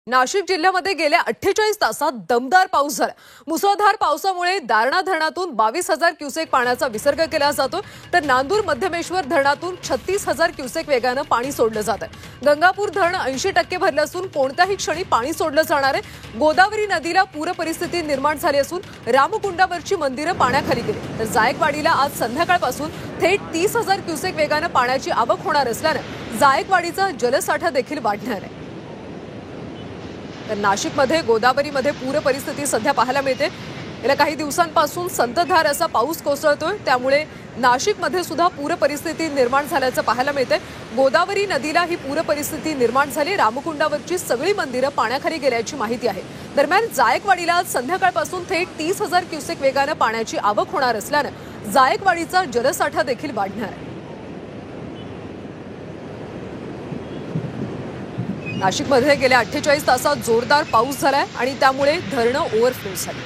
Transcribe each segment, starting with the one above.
नाशिक जिल्ह्यामध्ये गेल्या 48 तासात दमदार पाऊस झाला। मुसळधार पावसामुळे दारणा धरणातून 22,000 क्युसेक पाण्याचा विसर्ग केला जातो, तर नांदूर मध्यमेश्वर धरणातून 36,000 क्युसेक वेगाने पाणी सोडलं जातं। गंगापूर धरण 80% भरलं असून कोणत्याही क्षणी पाणी सोडलं जाणार आहे। गोदावरी नदीला पूर परिस्थिती निर्माण झाली असून रामकुंडावरची मंदिरं पाण्याखाली गेली, तर जायकवाडीला आज संध्याकाळपासून थेट 30,000 क्युसेक वेगाने पाण्याची आवक होणार असल्याने जायकवाडीचा जलसाठा देखील वाढणार आहे। तर नाशिकमध्ये गोदावरीमध्ये पूर परिस्थिती सध्या पाहायला मिळते। गेल्या काही दिवसांपासून संततधार असा पाऊस कोसळतोय, त्यामुळे नाशिकमध्ये सुद्धा पूर परिस्थिती निर्माण झाल्याचं पाहायला मिळते। गोदावरी नदीला ही पूर परिस्थिती निर्माण झाली, रामकुंडावरची सगळी मंदिरं पाण्याखाली गेल्याची माहिती आहे। दरम्यान जायकवाडीला आज संध्याकाळपासून थेट 30,000 क्युसेक वेगाने पाण्याची आवक होणार असल्याने जायकवाडीचा जलसाठा देखील वाढणार आहे। नाशिकमध्ये गेल्या 48 तासात जोरदार पाऊस झालाय आणि त्यामुळे धरणं ओव्हरफ्लो झाली।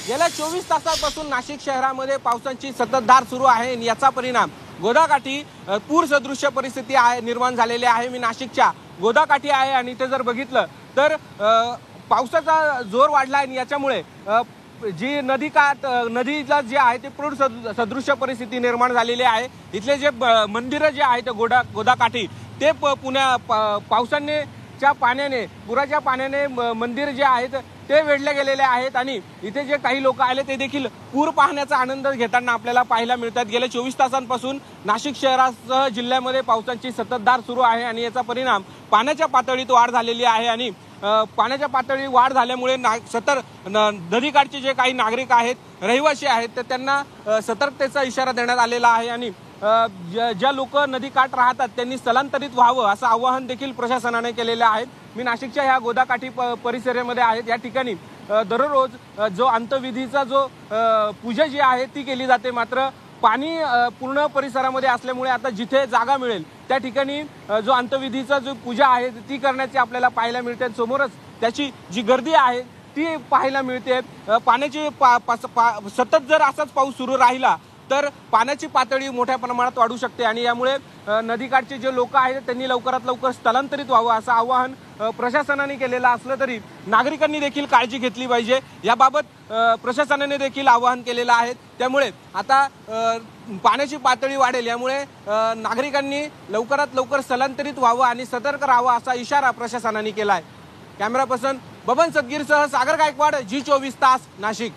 गेल्या 24 तासांपासून नाशिक शहरामध्ये पावसाची संततधार सुरू आहे। याचा परिणाम गोदाकाठी पूर सदृश्य परिस्थिती निर्माण झालेली आहे। मी नाशिकच्या गोदाकाठी आहे आणि इथे जर बघितलं तर पावसाचा जोर वाढला आणि याच्यामुळे जी नदीला जे आहे ते पूर सदृश्य परिस्थिती निर्माण झालेली आहे। इथले जे मंदिरं जे आहेत गोदाकाठी ते पावसाच्या पाण्याने पुराच्या पाण्याने मंदिर जे आहेत ते वेढले गेलेले आहेत आणि इथे जे काही लोक आले ते देखील पूर पाहण्याचा आनंद घेताना आपल्याला पाहायला मिळतात। गेल्या 24 तासांपासून नाशिक शहरासह जिल्ह्यामध्ये पावसाची संततधार सुरू आहे आणि याचा परिणाम पाण्याच्या पातळीत वाढ झालेली आहे आणि पाण्याच्या पातळी वाढ झाल्यामुळे नदीकाठचे जे काही नागरिक आहेत, रहिवासी आहेत, तर त्यांना सतर्कतेचा इशारा देण्यात आलेला आहे आणि ज्या लोक नदीकाठ राहतात त्यांनी स्थलांतरित व्हावं असं आवाहन देखील प्रशासनाने केलेलं आहे। मी नाशिकच्या ह्या गोदाकाठी परिसरामध्ये आहे। या ठिकाणी दररोज जो अंत्यविधीचा जो पूजा जी आहे ती केली जाते, मात्र पाणी पूर्ण परिसरामध्ये असल्यामुळे आता जिथे जागा मिळेल त्या ठिकाणी जो अंत्यविधीचा जो पूजा आहे ती करण्याची आपल्याला पाहायला मिळते। समोरच त्याची जी गर्दी आहे ती पाहायला मिळते। पाण्याची सतत जर असाच पाऊस सुरू राहिला तर पाण्याची पातळी मोठ्या प्रमाणात वाढू शकते आणि यामुळे नदीकाठचे जे लोक आहेत त्यांनी लवकरात लवकर स्थलांतरित व्हावं असं आवाहन प्रशासनाने केलेलं असलं तरी नागरिकांनी देखील काळजी घेतली पाहिजे, याबाबत प्रशासनाने देखील आवाहन केलेलं आहे। त्यामुळे आता पाण्याची पातळी वाढेल, यामुळे नागरिकांनी लवकरात लवकर स्थलांतरित व्हावं आणि सतर्क राहावं असा इशारा प्रशासनाने केला आहे। कॅमेरा पर्सन बबन सदगीरसह सागर गायकवाड, जी 24 तास, नाशिक।